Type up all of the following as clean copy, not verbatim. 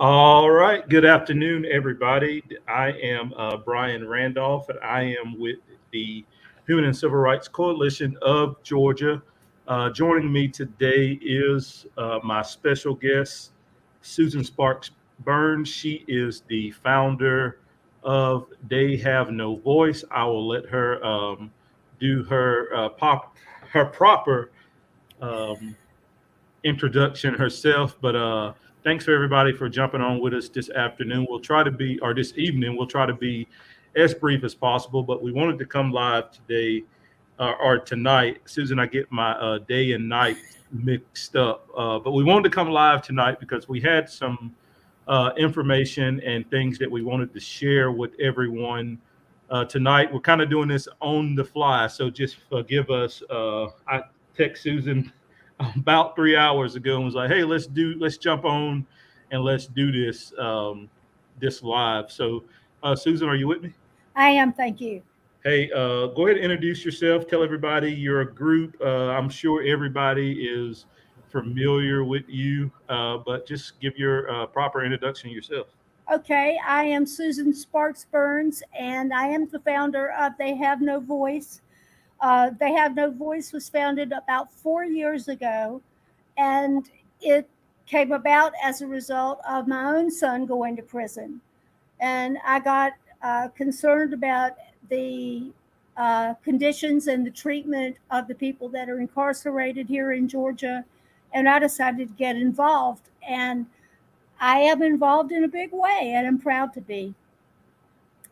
All right. Good afternoon, everybody. I am Brian Randolph, and I am with the Human and Civil Rights Coalition of Georgia. Joining me today is my special guest, Susan Sparks Burns. She is the founder of They Have No Voice. I will let her do her proper um, introduction herself. But thanks for everybody for jumping on with us this afternoon. We'll try to be, or this evening, we'll try to be as brief as possible. But we wanted to come live today or tonight. Susan, I get my day and night mixed up. But we wanted to come live tonight because we had some information and things that we wanted to share with everyone. Tonight, we're kind of doing this on the fly, so just forgive us. I text Susan about 3 hours ago and was like, "Hey, let's jump on and let's do this live." So, Susan, are you with me? I am, thank you. Hey, go ahead and introduce yourself. Tell everybody you're a group. I'm sure everybody is familiar with you, but just give your proper introduction yourself. Okay, I am Susan Sparks Burns, and I am the founder of They Have No Voice. They Have No Voice was founded about 4 years ago, and it came about as a result of my own son going to prison. And I got concerned about the conditions and the treatment of the people that are incarcerated here in Georgia, and I decided to get involved. And I am involved in a big way, and I'm proud to be.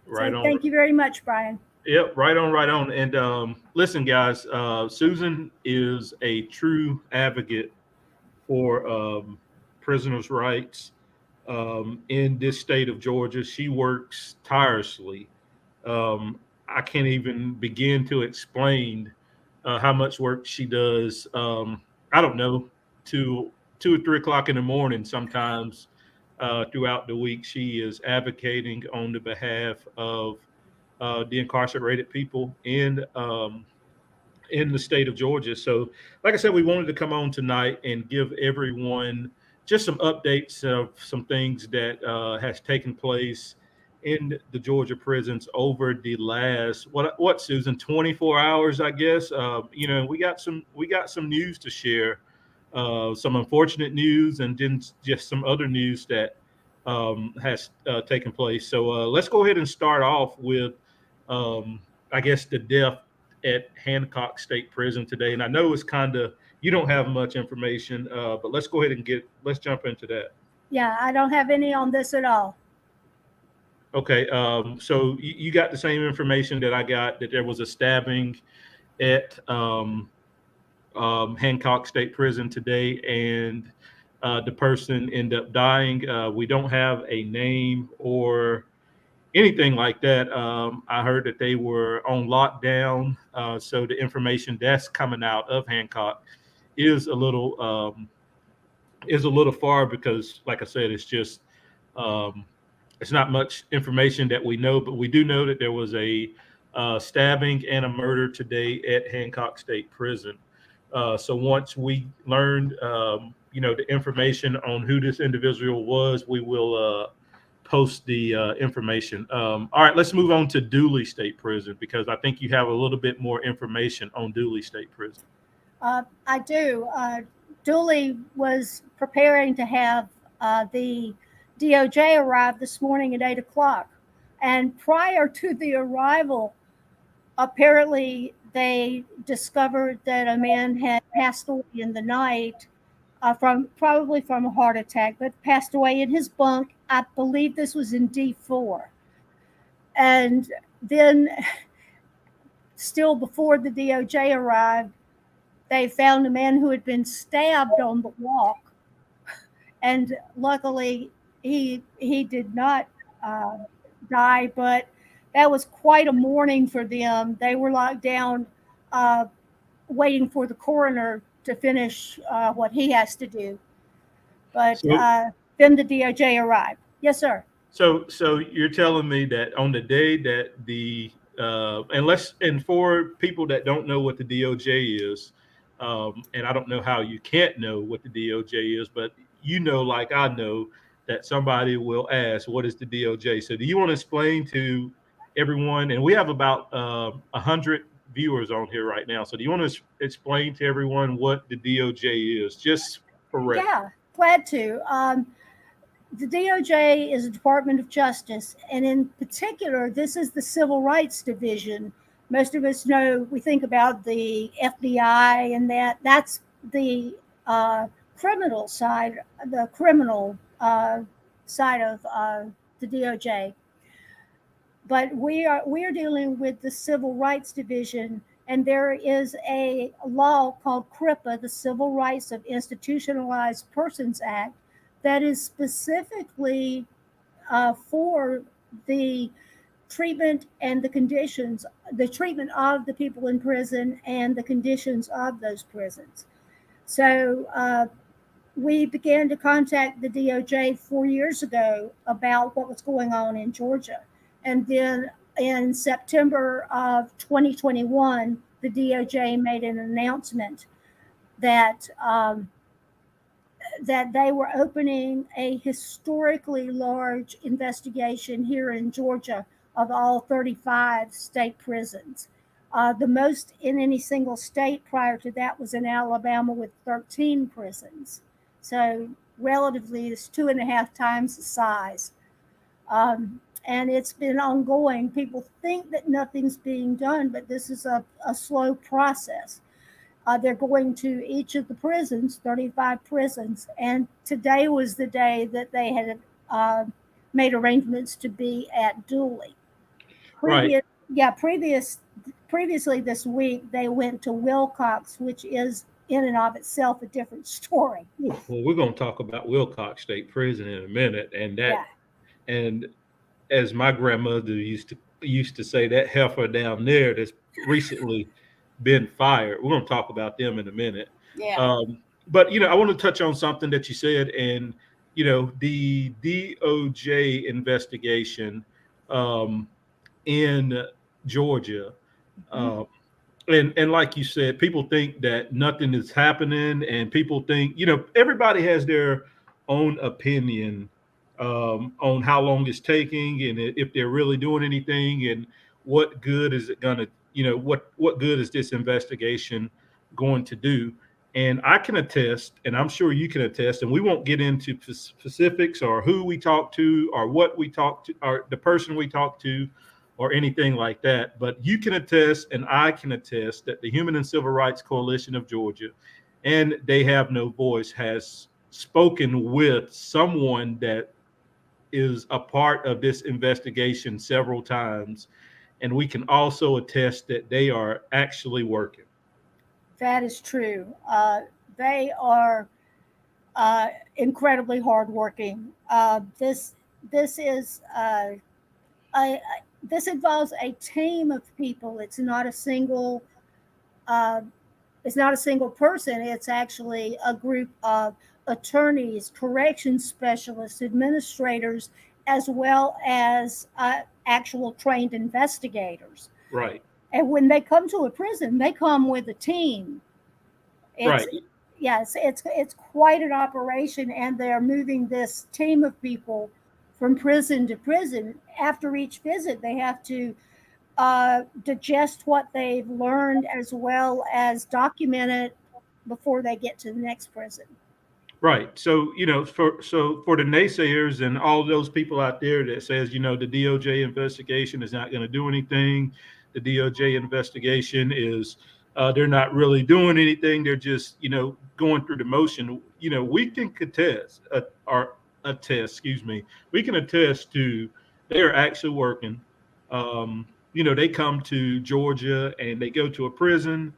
Right So on. thank you very much, Brian. Yep, right on, right on. And listen, guys, Susan is a true advocate for prisoners' rights in this state of Georgia. She works tirelessly. I can't even begin to explain how much work she does. I don't know, to 2 or 3 o'clock in the morning sometimes throughout the week. She is advocating on the behalf of the incarcerated people in the state of Georgia. So, like I said, we wanted to come on tonight and give everyone just some updates of some things that has taken place in the Georgia prisons over the last what Susan 24 hours, I guess. We got some news to share, some unfortunate news, and then just some other news that has taken place. So let's go ahead and start off with, I guess, the death at Hancock State Prison today. And I know it's kind of, you don't have much information, but let's go ahead and let's jump into that. Yeah, I don't have any on this at all. Okay, so you got the same information that I got, that there was a stabbing at Hancock State Prison today, and the person ended up dying. We don't have a name or anything like that. I heard that they were on lockdown, so the information that's coming out of Hancock is a little far because, like I said, um, it's not much information that we know, but we do know that there was a stabbing and a murder today at Hancock State Prison. So once we learned, the information on who this individual was, we will post the information. All right, let's move on to Dooley State Prison because I think you have a little bit more information on Dooley State Prison. I do. Dooley was preparing to have the DOJ arrive this morning at 8 o'clock. And prior to the arrival, apparently they discovered that a man had passed away in the night from probably from a heart attack, but passed away in his bunk. I believe this was in D4. And then, still before the DOJ arrived, they found a man who had been stabbed on the walk, and luckily he did not uh, die. But that was quite a morning for them. They were locked down, uh, waiting for the coroner to finish what he has to do. But So, then the DOJ arrived. Yes, sir. so you're telling me that on the day that and for people that don't know what the DOJ is, and I don't know how you can't know what the DOJ is, but like I know, that somebody will ask, what is the DOJ? So do you want to explain to everyone, and we have about 100 viewers on here right now. So do you want to explain to everyone what the DOJ is, just for record? Yeah, glad to. The DOJ is a Department of Justice, and in particular, this is the Civil Rights Division. Most of us know, we think about the FBI, and that's the criminal side, the criminal side of the DOJ. But we are dealing with the Civil Rights Division, and there is a law called CRIPA, the Civil Rights of Institutionalized Persons Act, that is specifically for the treatment and the conditions, the treatment of the people in prison and the conditions of those prisons. So we began to contact the DOJ 4 years ago about what was going on in Georgia. And then in September of 2021, the DOJ made an announcement that that they were opening a historically large investigation here in Georgia of all 35 state prisons. The most in any single state prior to that was in Alabama with 13 prisons. So relatively, it's 2.5 times the size. And it's been ongoing. People think that nothing's being done, but this is a slow process. They're going to each of the prisons, 35 prisons, and today was the day that they had made arrangements to be at Dooley. Right. Previously this week, they went to Wilcox, which is in and of itself a different story. Well, we're going to talk about Wilcox State Prison in a minute, and that, and as my grandmother used to say, that heifer down there that's recently been fired. We're going to talk about them in a minute. Yeah. But I want to touch on something that you said, and the DOJ investigation in Georgia. And like you said, people think that nothing is happening, and people think, everybody has their own opinion on how long it's taking, and if they're really doing anything, and what good is it going to, what good is this investigation going to do? And I can attest, and I'm sure you can attest, and we won't get into specifics or who we talked to or what we talked to or the person we talked to or anything like that. But you can attest, and I can attest, that the Human and Civil Rights Coalition of Georgia, and They Have No Voice, has spoken with someone that is a part of this investigation several times. And we can also attest that they are actually working. That is true. They are incredibly hardworking. This involves a team of people. It's not a single person. It's actually a group of attorneys, corrections specialists, administrators, as well as actual trained investigators. Right. And when they come to a prison, they come with a team. Right. Yes, it's quite an operation, and they're moving this team of people from prison to prison. After each visit, they have to digest what they've learned as well as document it before they get to the next prison. Right. So, for the naysayers and all those people out there that says, the DOJ investigation is not going to do anything. The DOJ investigation is, they're not really doing anything. They're just, going through the motion. We can we can attest to they're actually working. They come to Georgia and they go to a prison,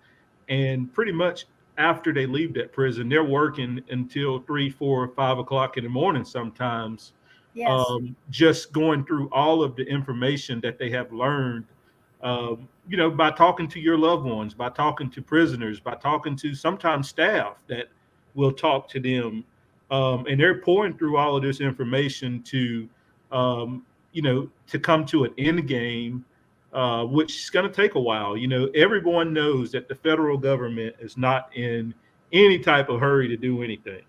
and pretty much after they leave that prison, they're working until 3, 4, 5 o'clock in the morning sometimes. Yes. Just going through all of the information that they have learned, by talking to your loved ones, by talking to prisoners, by talking to sometimes staff that will talk to them. And they're pouring through all of this information to come to an end game, which is going to take a while. Everyone knows that the federal government is not in any type of hurry to do anything.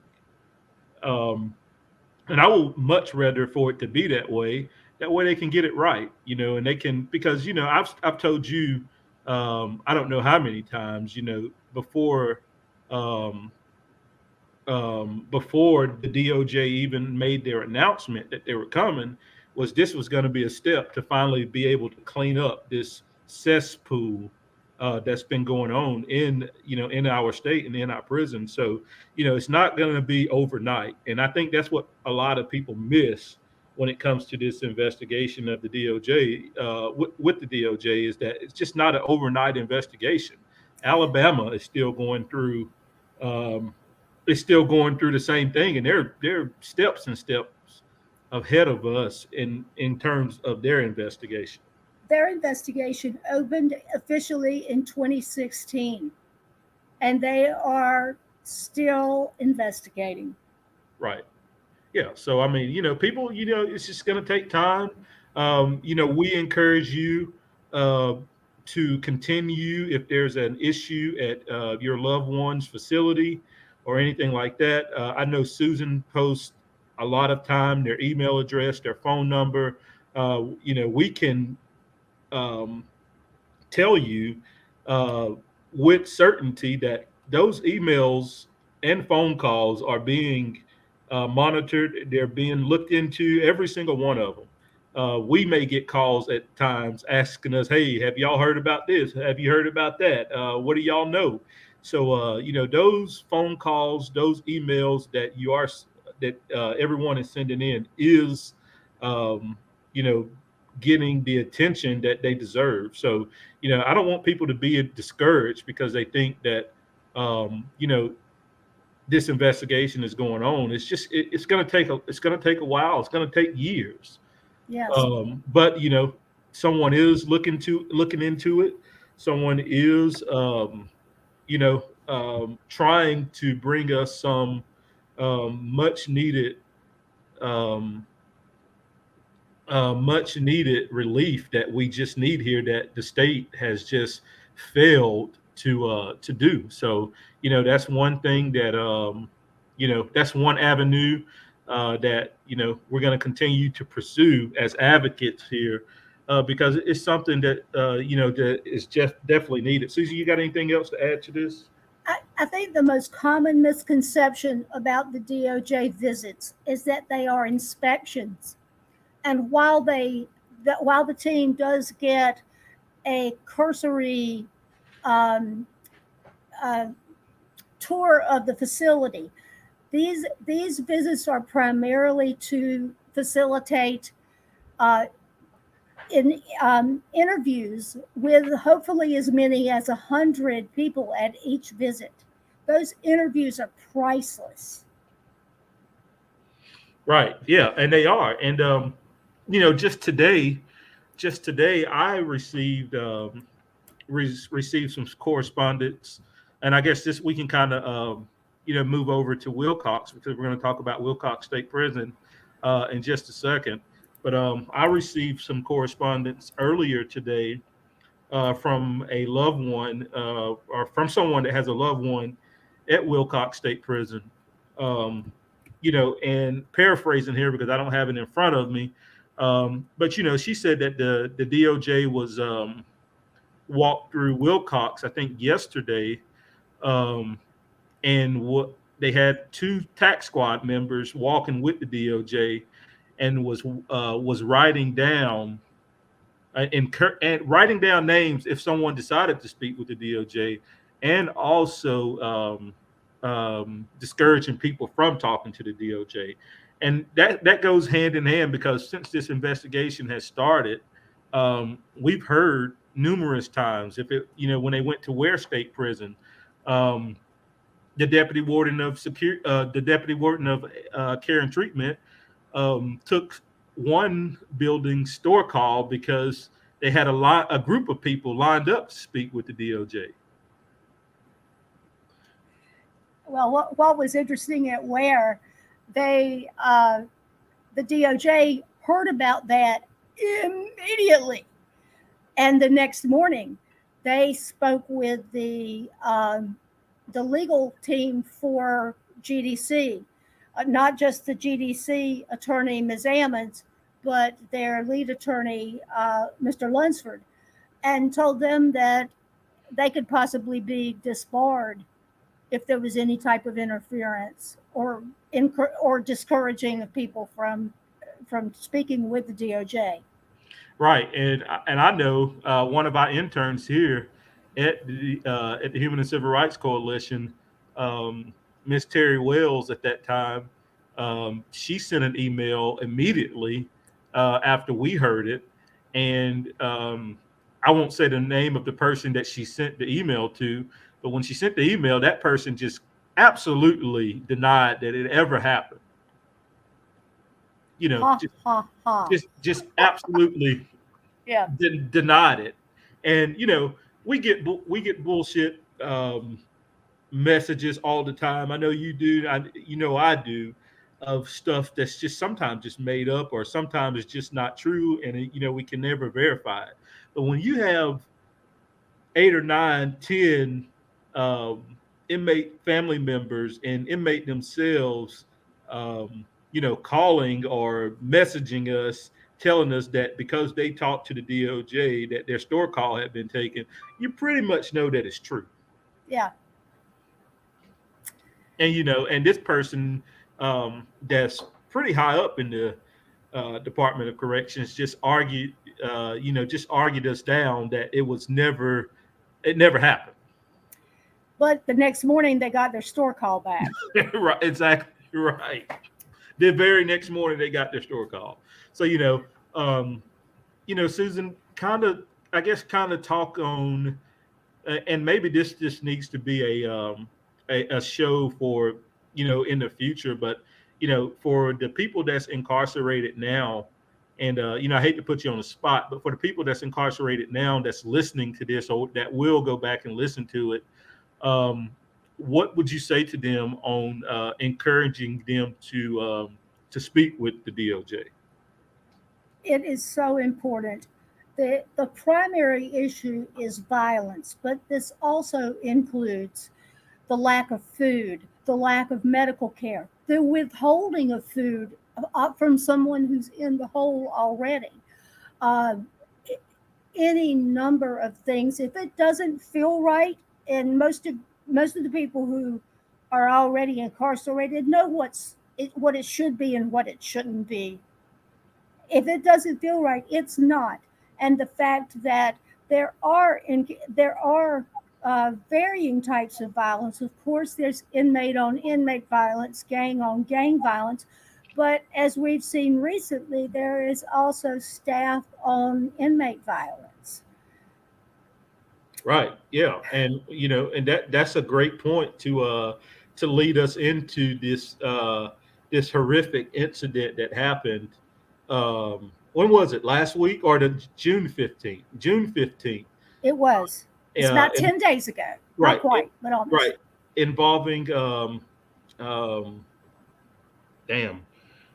And I would much rather for it to be that way. That way they can get it right, and they can, because I've told you, I don't know how many times, um, before the DOJ even made their announcement that they were coming, this was going to be a step to finally be able to clean up this cesspool that's been going on in our state and in our prison. So it's not going to be overnight, and I think that's what a lot of people miss when it comes to this investigation of the DOJ, with the DOJ, is that it's just not an overnight investigation. Alabama is still going through. Um, is still going through the same thing, and they're steps and steps ahead of us in terms of their investigation. Their investigation opened officially in 2016, and they are still investigating. Right. Yeah. So I mean, people, it's just going to take time. We encourage you uh, to continue if there's an issue at your loved one's facility or anything like that. I know Susan posts a lot of time their email address, their phone number. We can um, tell you uh, with certainty that those emails and phone calls are being monitored. They're being looked into, every single one of them. We may get calls at times asking us, "Hey, have y'all heard about this? Have you heard about that? What do y'all know?" So, those phone calls, those emails that everyone is sending in is, um, you know, getting the attention that they deserve. So, I don't want people to be discouraged because they think that, this investigation is going on. It's just it's going to take a while. It's going to take years. Yes. But someone is looking into it. Someone is trying to bring us some much needed um, much needed relief that we just need here, that the state has just failed to do. So that's one thing that that's one avenue that we're going to continue to pursue as advocates here, because it's something that that is just definitely needed. Susie, you got anything else to add to this? I think the most common misconception about the DOJ visits is that they are inspections. And while the team does get a cursory um, uh, tour of the facility, these visits are primarily to facilitate uh, interviews with hopefully as many as 100 people at each visit. Those interviews are priceless. Right. Yeah, and they are. And just today, I received some correspondence, and I guess this we can kind of move over to Wilcox, because we're going to talk about Wilcox State Prison in just a second. But I received some correspondence earlier today from a loved one, or from someone that has a loved one at Wilcox State Prison. Um, and paraphrasing here because I don't have it in front of me. But she said that the DOJ was walked through Wilcox, I think yesterday, um, and what they had two tax squad members walking with the DOJ, and was writing down and writing down names if someone decided to speak with the DOJ, and also discouraging people from talking to the DOJ. And that goes hand in hand, because since this investigation has started, we've heard numerous times, when they went to Ware State Prison, um, the deputy warden of care and treatment took one building store call because they had a group of people lined up to speak with the DOJ. Well, what was interesting at Ware, they the DOJ heard about that immediately, and the next morning they spoke with the legal team for GDC, not just the GDC attorney, Ms. Ammons, but their lead attorney, Mr. Lunsford, and told them that they could possibly be disbarred if there was any type of interference or discouraging of people from speaking with the DOJ. Right, and I know one of our interns here at the Human and Civil Rights Coalition, Miss Terry Wells at that time, she sent an email immediately after we heard it, and I won't say the name of the person that she sent the email to, but when she sent the email, that person just absolutely denied that it ever happened. You know, Ha ha ha. just absolutely Yeah. denied it. And we get bullshit messages all the time. I know you do. I do, of stuff that's just sometimes just made up or sometimes it's just not true, and we can never verify it. But when you have 8 or 9, 10 inmate family members and inmate themselves, calling or messaging us, telling us that because they talked to the DOJ that their store call had been taken, you pretty much know that it's true. Yeah. And and this person that's pretty high up in the Department of Corrections just argued us down that it never happened. But the next morning they got their store call back. Right, exactly right. The very next morning they got their store call. So Susan, kind of talk on, and maybe this just needs to be a show for in the future, but for the people that's incarcerated now, and I hate to put you on the spot, but for the people that's incarcerated now that's listening to this or that will go back and listen to it, what would you say to them on encouraging them to speak with the DOJ? It is so important. The primary issue is violence, but this also includes the lack of food, the lack of medical care, the withholding of food from someone who's in the hole already. Uh, any number of things. If it doesn't feel right, and most of the people who are already incarcerated know what it should be and what it shouldn't be. If it doesn't feel right, it's not. And the fact that there are varying types of violence. Of course, there's inmate on inmate violence, gang on gang violence, but as we've seen recently, there is also staff on inmate violence. Right. Yeah. And and that's a great point to lead us into this horrific incident that happened. When was it? Last week or the June 15th? June 15th. It was. It's about 10 days ago. Right. Not quite, but almost. Right. Involving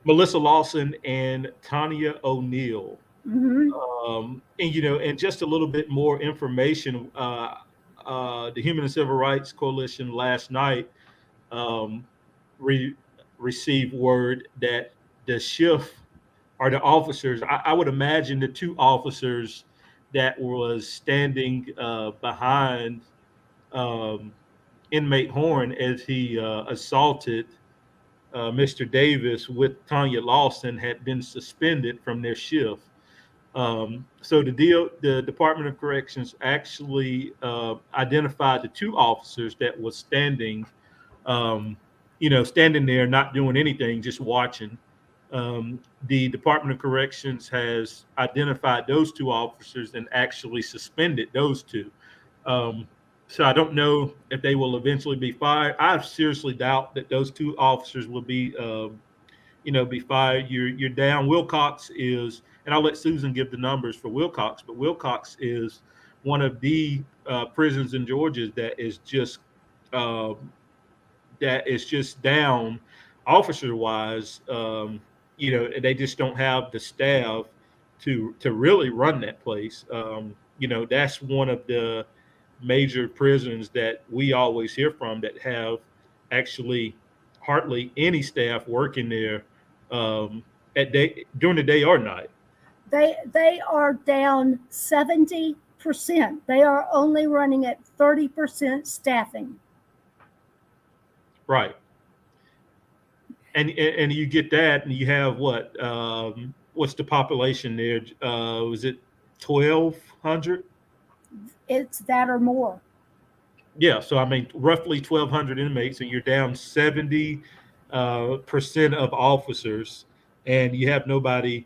Melissa Lawson and Tanya O'Neill. Mm-hmm. And just a little bit more information. The Human and Civil Rights Coalition last night received word that the shift or the officers, I would imagine the 2 officers that was standing behind inmate Horn as he assaulted Mr. Davis with Tanya Lawson had been suspended from their shift. So the Department of Corrections actually identified the 2 officers that was standing there, not doing anything, just watching. The Department of Corrections has identified those 2 officers and actually suspended those 2. So I don't know if they will eventually be fired. I seriously doubt that those 2 officers will be fired. You're down. Wilcox is, and I'll let Susan give the numbers for Wilcox, but Wilcox is one of the prisons in Georgia that is just down officer wise. They just don't have the staff to really run that place. That's one of the major prisons that we always hear from that have actually hardly any staff working there during the day or night. They are down 70%. They are only running at 30% staffing. Right. And you get that, and you have what? What's the population there? Was it 1,200? It's that or more. Yeah. So I mean, roughly 1,200 inmates, and you're down 70% of officers, and you have nobody.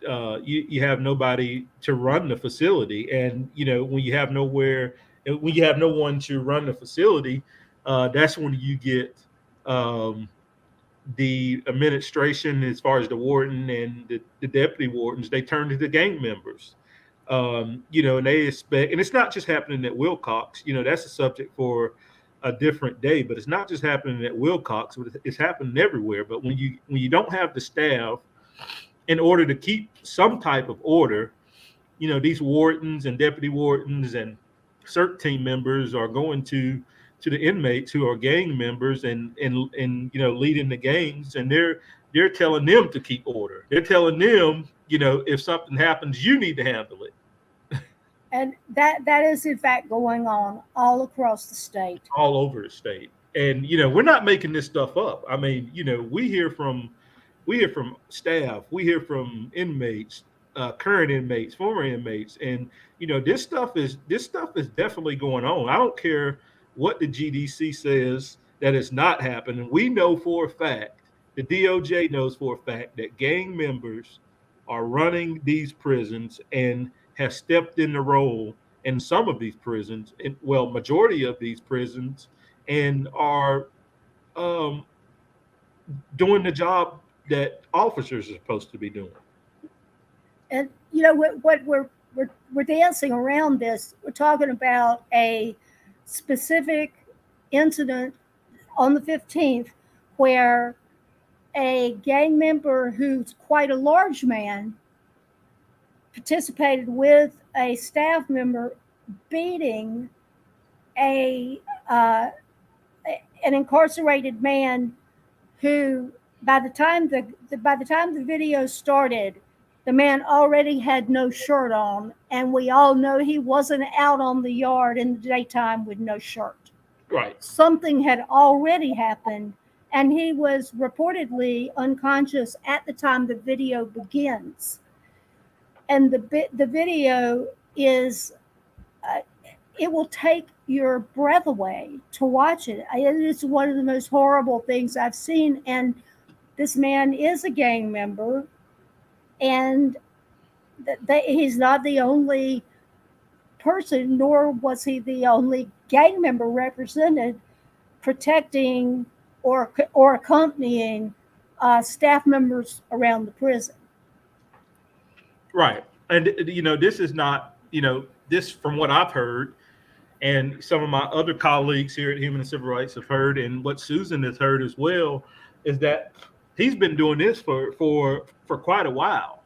You have nobody to run the facility, and when you have no one to run the facility, that's when you get the administration, as far as the warden and the deputy wardens, they turn to the gang members. And they expect, and it's not just happening at Wilcox. That's a subject for a different day. But it's not just happening at Wilcox, but it's happening everywhere. But when you don't have the staff in order to keep some type of order, these wardens and deputy wardens and CERT team members are going to the inmates who are gang members and leading the gangs, and they're telling them to keep order. They're telling them, if something happens, you need to handle it. And that is in fact going on all across the state. All over the state. And we're not making this stuff up. I mean, we hear from staff, we hear from inmates, current inmates, former inmates, and this stuff is definitely going on. I don't care what the GDC says that it's not happening. We know for a fact, the DOJ knows for a fact, that gang members are running these prisons and have stepped in the role in some of these prisons, majority of these prisons, and are doing the job that officers are supposed to be doing. And what we're dancing around this. We're talking about a specific incident on the 15th where a gang member who's quite a large man participated with a staff member beating an incarcerated man who, by the time the video started, the man already had no shirt on, and we all know he wasn't out on the yard in the daytime with no shirt. Right. Something had already happened, and he was reportedly unconscious at the time the video begins. And the video is, it will take your breath away to watch it. It is one of the most horrible things I've seen. And this man is a gang member, and he's not the only person, nor was he the only gang member represented protecting or accompanying staff members around the prison. Right. And, this is not, this, from what I've heard, and some of my other colleagues here at Human and Civil Rights have heard, and what Susan has heard as well, is that he's been doing this for quite a while.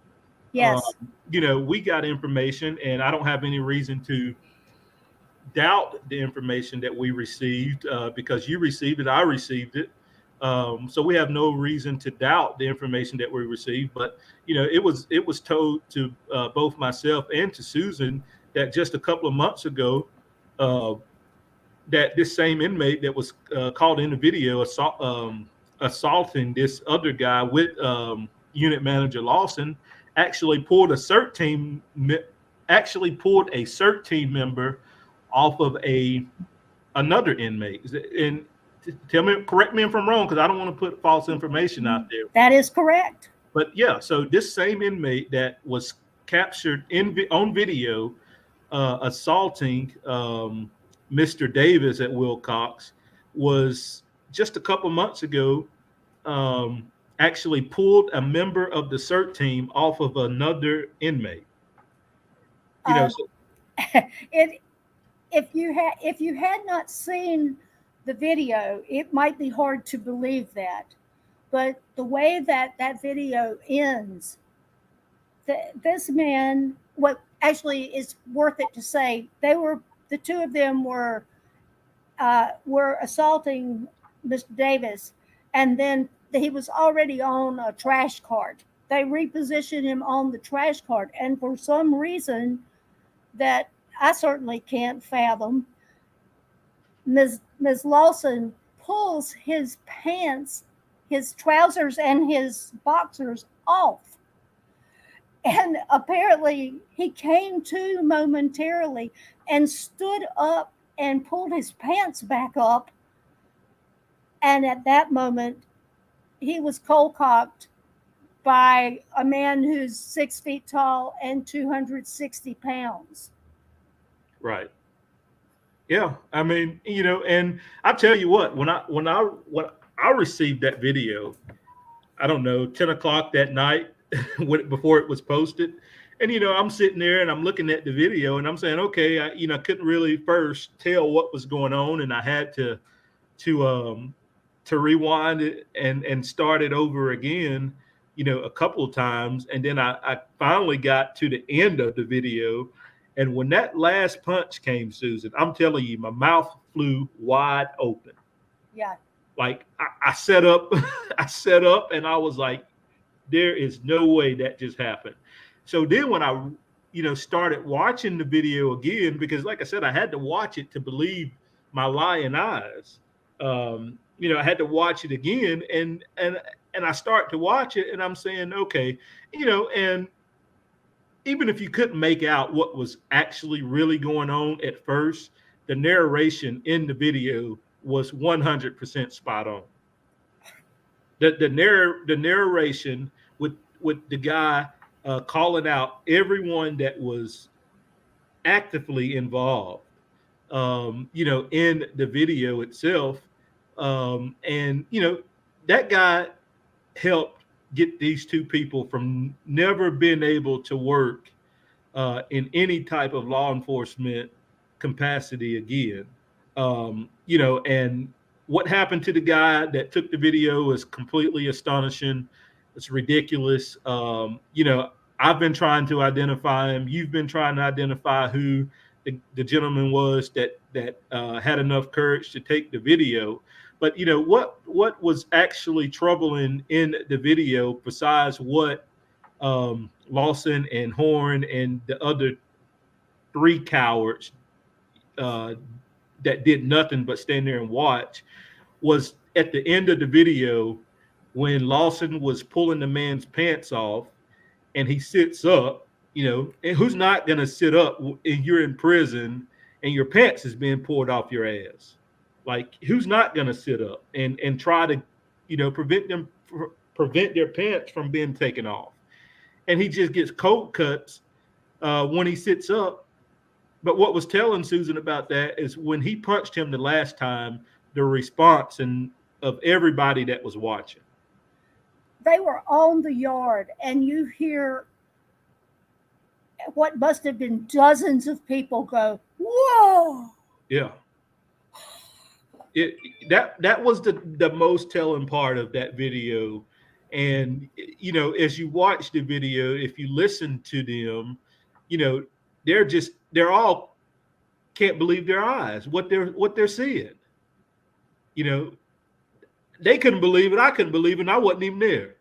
Yes. We got information, and I don't have any reason to doubt the information that we received, because you received it, I received it. So we have no reason to doubt the information that we received. But, it was told to both myself and to Susan that just a couple of months ago, that this same inmate that was called in the video assaulting this other guy with unit manager Lawson actually pulled a CERT team member off of another inmate. And correct me if I'm wrong, because I don't want to put false information out there. That is correct. But yeah, so this same inmate that was captured on video assaulting Mr. Davis at Wilcox was just a couple months ago actually pulled a member of the CERT team off of another inmate. If you had not seen the video, it might be hard to believe that. But the way that video ends, this man, what actually is worth it to say, the two of them were assaulting Mr. Davis, And then he was already on a trash cart. They repositioned him on the trash cart. And for some reason that I certainly can't fathom, Ms. Lawson pulls his pants, his trousers, and his boxers off. And apparently he came to momentarily and stood up and pulled his pants back up. And at that moment, he was cold cocked by a man who's 6 feet tall and 260 pounds. Right. Yeah. I mean, and I tell you what, when I received that video, I don't know, 10 o'clock that night before it was posted. And, I'm sitting there and I'm looking at the video and I'm saying, okay, I couldn't really first tell what was going on. And I had to rewind it and start it over again, a couple of times. And then I finally got to the end of the video. And when that last punch came, Susan, I'm telling you, my mouth flew wide open. Yeah. Like I set up, and I was like, there is no way that just happened. So then when I, started watching the video again, because like I said, I had to watch it to believe my lying eyes. I had to watch it again and I start to watch it and I'm saying, okay, and even if you couldn't make out what was actually really going on at first, the narration in the video was 100% spot on. The narration with the guy calling out everyone that was actively involved, in the video itself, and that guy helped get these two people from never being able to work in any type of law enforcement capacity again. And what happened to the guy that took the video is completely astonishing. It's ridiculous. I've been trying to identify him. You've been trying to identify who the gentleman was that had enough courage to take the video. But what was actually troubling in the video, besides what Lawson and Horn and the other three cowards that did nothing but stand there and watch, was at the end of the video when Lawson was pulling the man's pants off and he sits up, and who's not going to sit up and you're in prison and your pants is being pulled off your ass? Like, who's not going to sit up and try to, prevent their pants from being taken off? And he just gets cold cuts when he sits up. But what was telling Susan about that is when he punched him the last time, the response of everybody that was watching. They were on the yard, and you hear what must have been dozens of people go, "Whoa!" Yeah. That was the most telling part of that video. And as you watch the video, if you listen to them, they're all can't believe their eyes, what they're seeing. They couldn't believe it. I couldn't believe it. And I wasn't even there.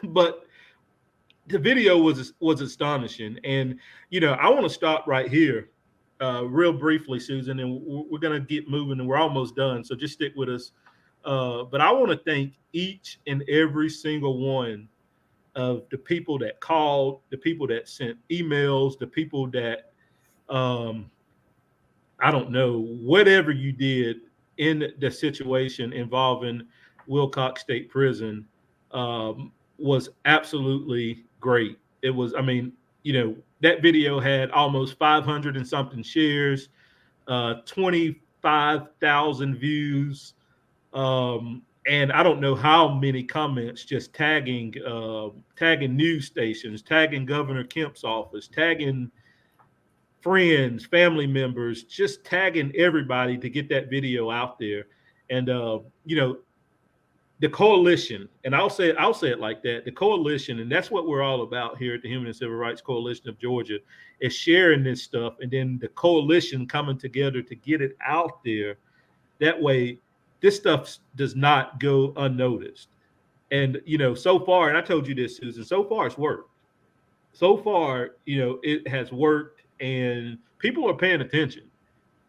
But the video was astonishing. And I want to stop right here, real briefly, Susan, and we're gonna get moving, and we're almost done. So just stick with us. But I want to thank each and every single one of the people that called, the people that sent emails, the people that I don't know, whatever you did in the situation involving Wilcox State Prison was absolutely great. It was, that video had almost 500 and something shares, 25,000 views, and I don't know how many comments just tagging news stations, tagging Governor Kemp's office, tagging friends, family members, just tagging everybody to get that video out there. And the coalition, and I'll say it like that, the coalition, and that's what we're all about here at the Human and Civil Rights Coalition of Georgia, is sharing this stuff, and then the coalition coming together to get it out there. That way, this stuff does not go unnoticed. And, so far, and I told you this, Susan, so far it's worked. So far, it has worked, and people are paying attention.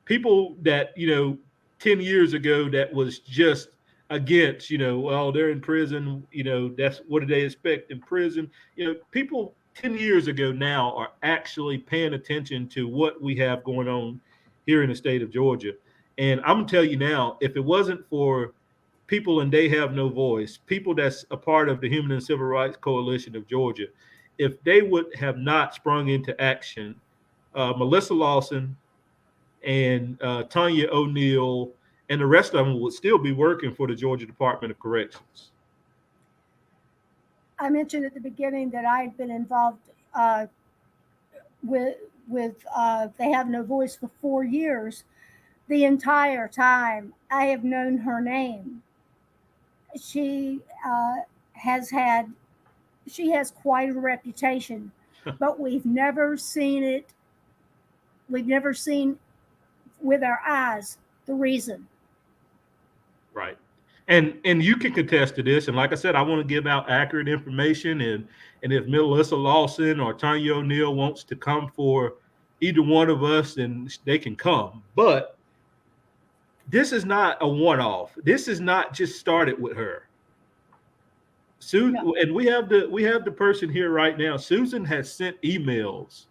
People that, 10 years ago that was just against, well, they're in prison, that's what do they expect in prison? People 10 years ago now are actually paying attention to what we have going on here in the state of Georgia. And I'm going to tell you now, if it wasn't for people and they have no voice, people that's a part of the Human and Civil Rights Coalition of Georgia, if they would have not sprung into action, Melissa Lawson and Tanya O'Neill and the rest of them would still be working for the Georgia Department of Corrections. I mentioned at the beginning that I had been involved with They Have No Voice for 4 years. The entire time I have known her name. She has quite a reputation, but we've never seen it. We've never seen with our eyes the reason. Right. And you can contest to this. And like I said, I want to give out accurate information. And if Melissa Lawson or Tanya O'Neill wants to come for either one of us, then they can come. But this is not a one-off. This is not just started with her. Susan, no. And we have the person here right now. Susan has sent emails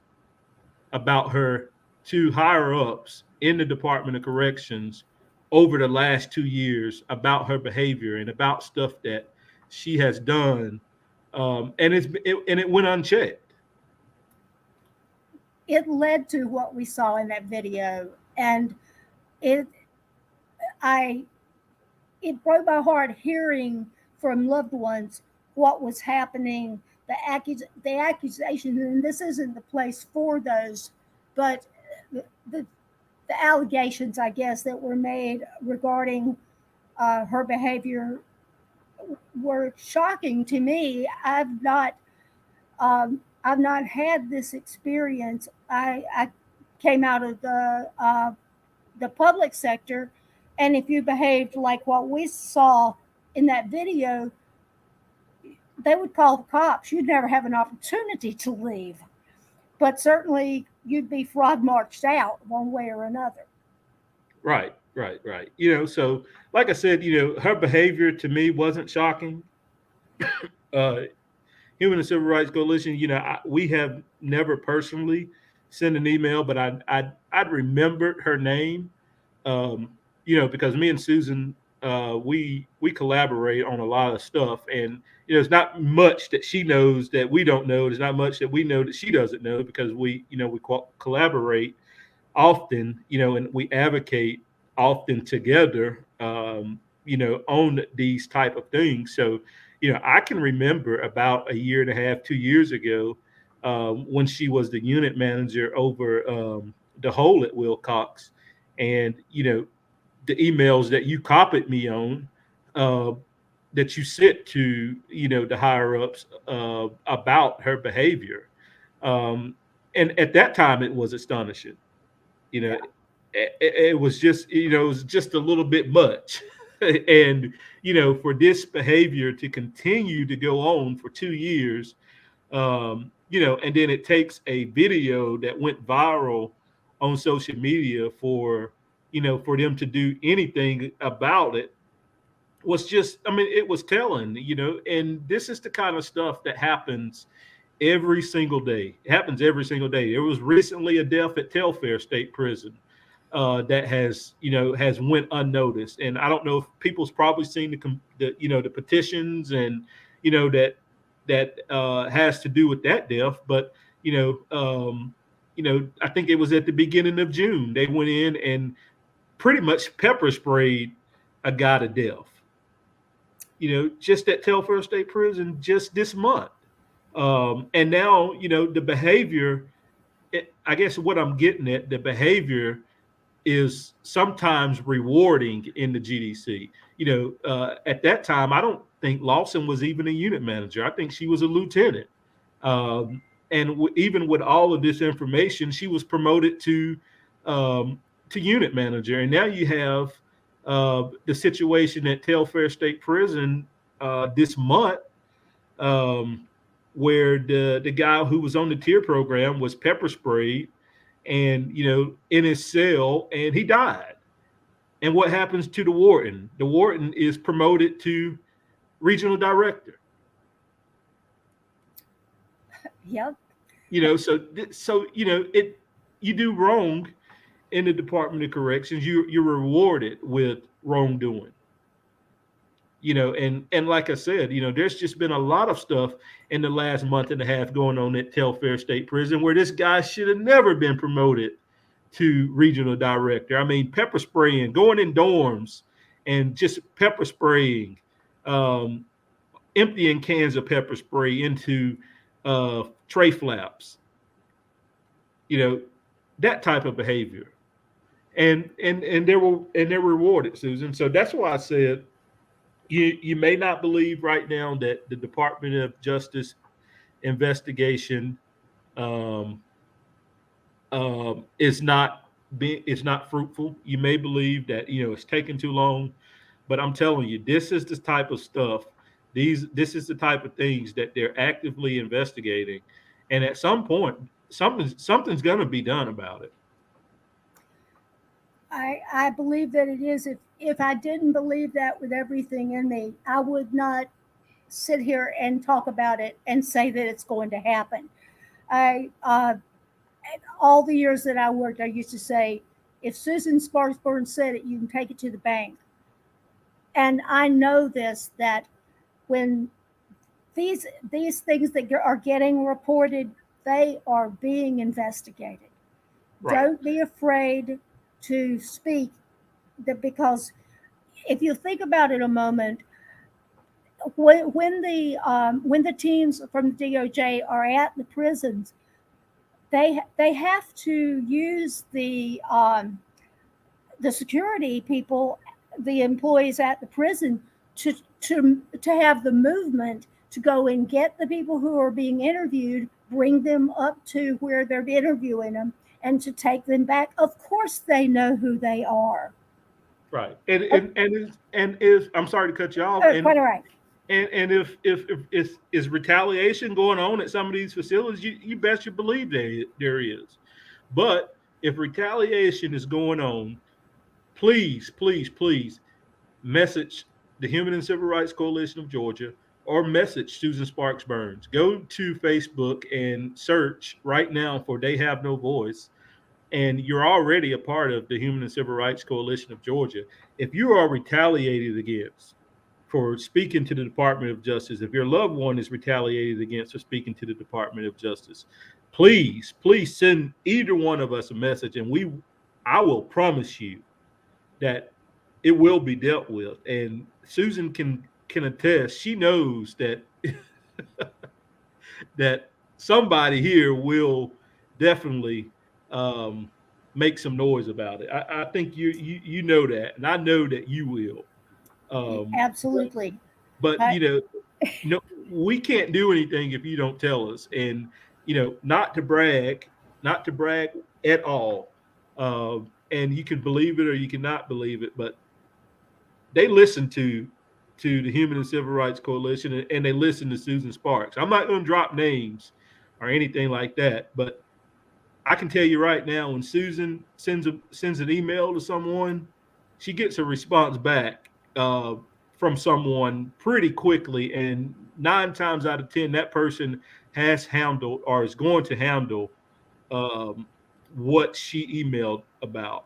about her to higher ups in the Department of Corrections over the last 2 years about her behavior and about stuff that she has done, and it went unchecked. It led to what we saw in that video, and it broke my heart hearing from loved ones what was happening, the accusations, and this isn't the place for those, but the allegations, I guess, that were made regarding her behavior were shocking to me. I've not had this experience. I came out of the public sector, and if you behaved like what we saw in that video, they would call the cops. You'd never have an opportunity to leave, but certainly you'd be fraud marched out one way or another. Right. So like I said, her behavior to me wasn't shocking. Human and Civil Rights Coalition, we have never personally sent an email, but I'd remembered her name, because me and Susan, we collaborate on a lot of stuff, and there's not much that she knows that we don't know. There's not much that we know that she doesn't know, because we collaborate often, and we advocate often together, on these type of things. So, I can remember about a year and a half, 2 years ago, when she was the unit manager over the whole at Wilcox, and the emails that you copied me on, that you sent to the higher ups about her behavior, and at that time it was astonishing. It was just a little bit much, and for this behavior to continue to go on for 2 years, and then it takes a video that went viral on social media for them to do anything about it was just, it was telling, and this is the kind of stuff that happens every single day. It happens every single day. There was recently a death at Telfair State Prison that has went unnoticed, and I don't know if people's probably seen the petitions and that has to do with that death, but I think it was at the beginning of June they went in and pretty much pepper sprayed a guy to death. Just at Telfair State Prison just this month. And now, the behavior, I guess what I'm getting at, the behavior is sometimes rewarding in the GDC. At that time, I don't think Lawson was even a unit manager. I think she was a lieutenant. And even with all of this information, she was promoted to unit manager. And now you have the situation at Telfair State Prison this month, where the guy who was on the tier program was pepper sprayed, and in his cell, and he died. And what happens to the warden? The warden is promoted to regional director. Yep. So you do wrong in the Department of Corrections, you're rewarded with wrongdoing. And like I said, there's just been a lot of stuff in the last month and a half going on at Telfair State Prison where this guy should have never been promoted to regional director. I mean, pepper spraying, going in dorms and just pepper spraying, emptying cans of pepper spray into tray flaps, that type of behavior. And they're rewarded, Susan. So that's why I said you may not believe right now that the Department of Justice investigation is not fruitful. You may believe that it's taking too long, but I'm telling you, this is the type of stuff. This is the type of things that they're actively investigating, and at some point, something's going to be done about it. I believe that it is. If I didn't believe that with everything in me, I would not sit here and talk about it and say that it's going to happen. All the years that I worked, I used to say, if Susan Sparks-Burns said it, you can take it to the bank. And I know this, that when these things that are getting reported, they are being investigated. Right. Don't be afraid to speak, because if you think about it a moment, when the teams from the DOJ are at the prisons, they have to use the security people, the employees at the prison, to have the movement to go and get the people who are being interviewed, bring them up to where they're interviewing them, and to take them back. Of course, they know who they are. Right, and if I'm sorry to cut you off. Quite all right. And if is retaliation going on at some of these facilities, you best you believe there is. But if retaliation is going on, please message the Human and Civil Rights Coalition of Georgia, or message Susan Sparks-Burns. Go to Facebook and search right now for They Have No Voice, and you're already a part of the Human and Civil Rights Coalition of Georgia. If you are retaliated against for speaking to the Department of Justice, if your loved one is retaliated against for speaking to the Department of Justice, please send either one of us a message, and I will promise you that it will be dealt with. And Susan can attest. She knows that that somebody here will definitely make some noise about it. I think you know that, and I know that you will. Absolutely. But we can't do anything if you don't tell us. And not to brag at all. And you can believe it or you cannot believe it, but they listen to the Human and Civil Rights Coalition, and they listen to Susan Sparks. I'm not going to drop names or anything like that, but I can tell you right now, when Susan sends an email to someone, she gets a response back from someone pretty quickly, and 9 times out of 10, that person has handled or is going to handle what she emailed about.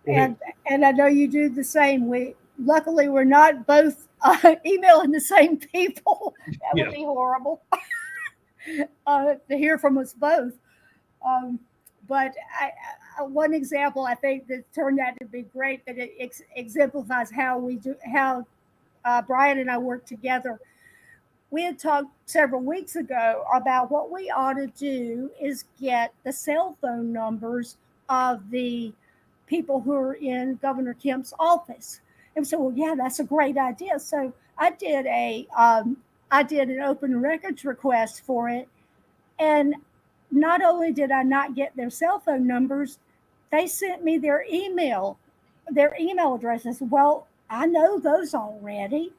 And I know you do the same. Luckily we're not both emailing the same people. That would be horrible to hear from us both. But one example I think that turned out to be great, that it exemplifies how Brian and I work together. We had talked several weeks ago about what we ought to do is get the cell phone numbers of the people who are in Governor Kemp's office. And so, well, yeah, that's a great idea. So I did an open records request for it. And not only did I not get their cell phone numbers, they sent me their email their email addresses. Well, I know those already.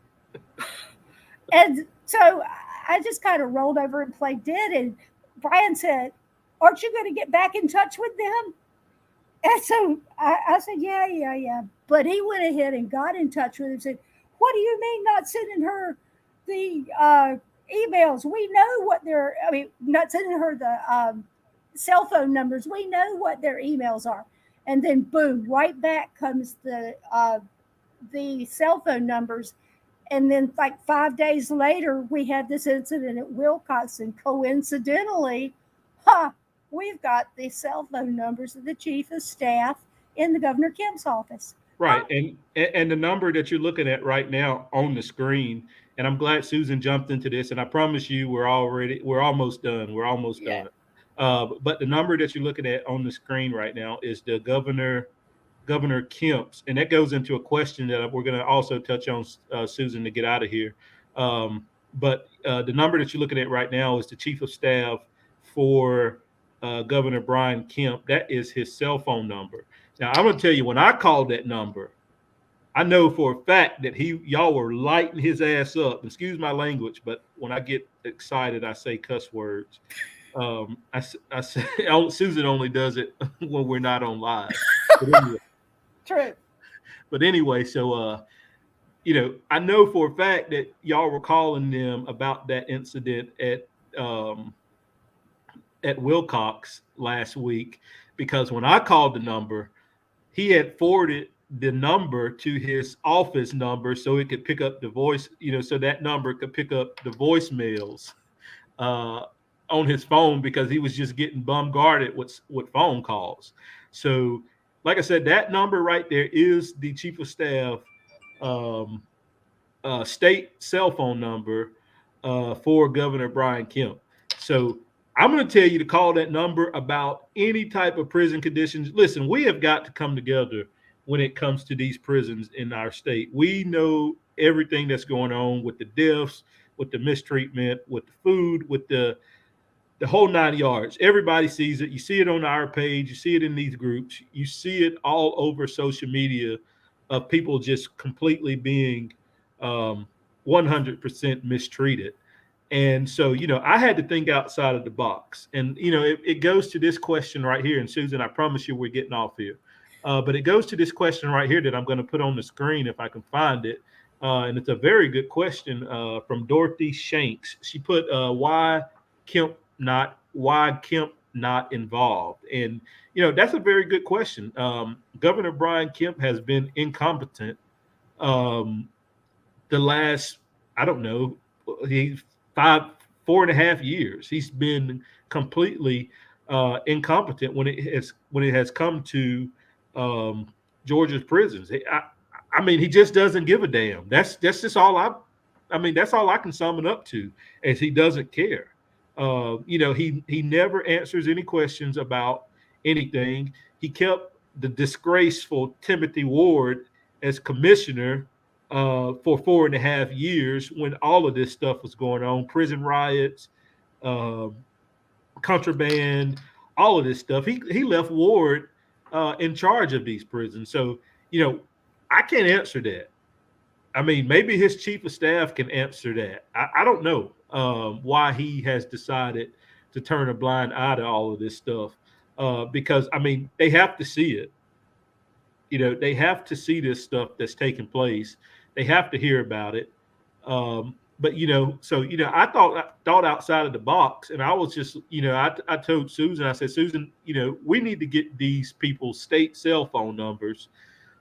And so I just kind of rolled over and played dead. And Brian said, "Aren't you going to get back in touch with them?" And so I said, "Yeah, yeah, yeah." But he went ahead and got in touch with him and said, "What do you mean not sending her the emails? We know what they're, I mean, not sending her the cell phone numbers. We know what their emails are." And then boom, right back comes the cell phone numbers. And then, like 5 days later, we had this incident at Wilcox, and coincidentally, we've got the cell phone numbers of the chief of staff in the Governor Kemp's office. Right. And the number that you're looking at right now on the screen, and I'm glad Susan jumped into this, and I promise you we're almost done. We're almost Yeah. done. But the number that you're looking at on the screen right now is the Governor Kemp's, and that goes into a question that we're going to also touch on, Susan, to get out of here. But the number that you're looking at right now is the chief of staff for Governor Brian Kemp. That is his cell phone number. Now, I'm going to tell you, when I called that number, I know for a fact that y'all were lighting his ass up. Excuse my language, but when I get excited, I say cuss words. I say Susan only does it when we're not on live. But anyway, True. but anyway, so I know for a fact that y'all were calling them about that incident at Wilcox last week, because when I called the number, he had forwarded the number to his office number so it could pick up the voice, so that number could pick up the voicemails on his phone, because he was just getting bombarded with phone calls. So, like I said, that number right there is the chief of staff state cell phone number for Governor Brian Kemp. So I'm going to tell you to call that number about any type of prison conditions. Listen, we have got to come together when it comes to these prisons in our state. We know everything that's going on with the deaths, with the mistreatment, with the food, with the whole 9 yards. Everybody sees it. You see it on our page. You see it in these groups. You see it all over social media of people just completely being 100% mistreated. And so, I had to think outside of the box. And, it goes to this question right here. And Susan, I promise you we're getting off here. But it goes to this question right here that I'm going to put on the screen if I can find it. And it's a very good question from Dorothy Shanks. She put, why Kemp not involved? And, that's a very good question. Governor Brian Kemp has been incompetent the last, I don't know, 4.5 years. He's been completely incompetent when it has come to Georgia's prisons. I mean, he just doesn't give a damn. That's just all that's all I can sum it up to, is he doesn't care. He never answers any questions about anything. He kept the disgraceful Timothy Ward as commissioner for 4.5 years when all of this stuff was going on, prison riots, contraband, all of this stuff. He left Ward in charge of these prisons. So, I can't answer that. I mean, maybe his chief of staff can answer that. I don't know why he has decided to turn a blind eye to all of this stuff, because, I mean, they have to see it. They have to see this stuff that's taking place. They have to hear about it. But I thought outside of the box, and I was just, I told Susan, I said, Susan, we need to get these people's state cell phone numbers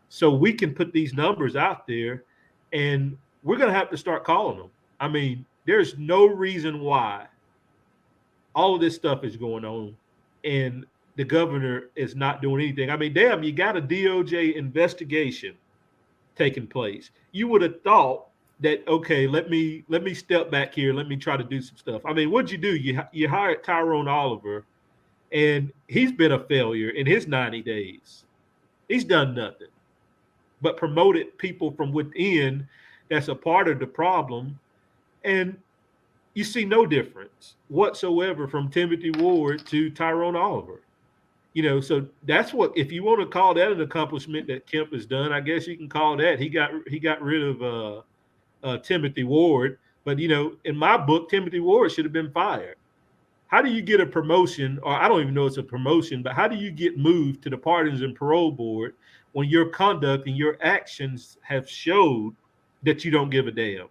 so we can put these numbers out there, and we're going to have to start calling them. I mean, there's no reason why all of this stuff is going on and the governor is not doing anything. I mean, damn, you got a DOJ investigation taking place. You would have thought that, okay, let me step back here. Let me try to do some stuff. I mean, what'd you do? You hired Tyrone Oliver, and he's been a failure in his 90 days. He's done nothing but promoted people from within that's a part of the problem. And you see no difference whatsoever from Timothy Ward to Tyrone Oliver. So that's what, if you want to call that an accomplishment that Kemp has done, I guess you can call that. He got rid of Timothy Ward, but in my book, Timothy Ward should have been fired. How do you get a promotion, or I don't even know it's a promotion, but how do you get moved to the Pardons and Parole Board when your conduct and your actions have showed that you don't give a damn?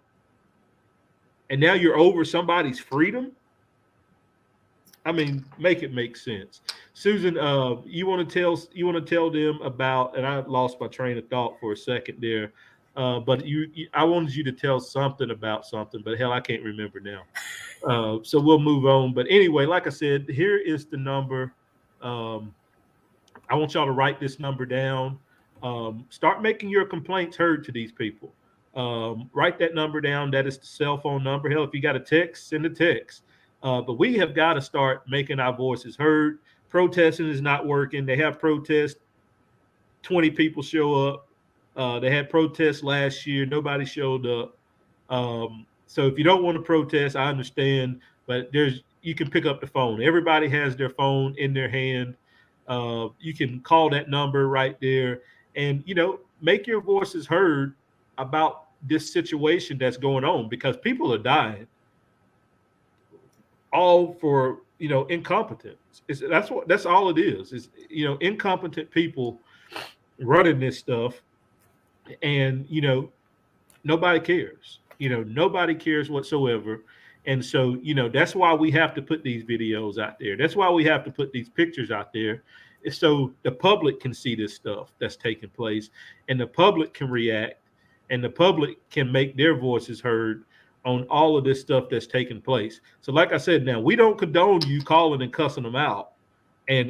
And now you're over somebody's freedom? I mean, make it make sense. Susan, you want to tell them about, and I lost my train of thought for a second there, but I wanted you to tell something about something, but hell, I can't remember now. So we'll move on. But anyway, like I said, here is the number. I want y'all to write this number down. Start making your complaints heard to these people. Write that number down. That is the cell phone number. Hell, if you got a text, send a text. But we have got to start making our voices heard. Protesting is not working. They have protests. 20 people show up. They had protests last year. Nobody showed up. So if you don't want to protest, I understand. But you can pick up the phone. Everybody has their phone in their hand. You can call that number right there, and make your voices heard about this situation that's going on, because people are dying. All for incompetence. That's all it is. Is incompetent people running this stuff, and nobody cares. Nobody cares whatsoever. And so that's why we have to put these videos out there. That's why we have to put these pictures out there, so the public can see this stuff that's taking place, and the public can react, and the public can make their voices heard on all of this stuff that's taking place. So like I said, now we don't condone you calling and cussing them out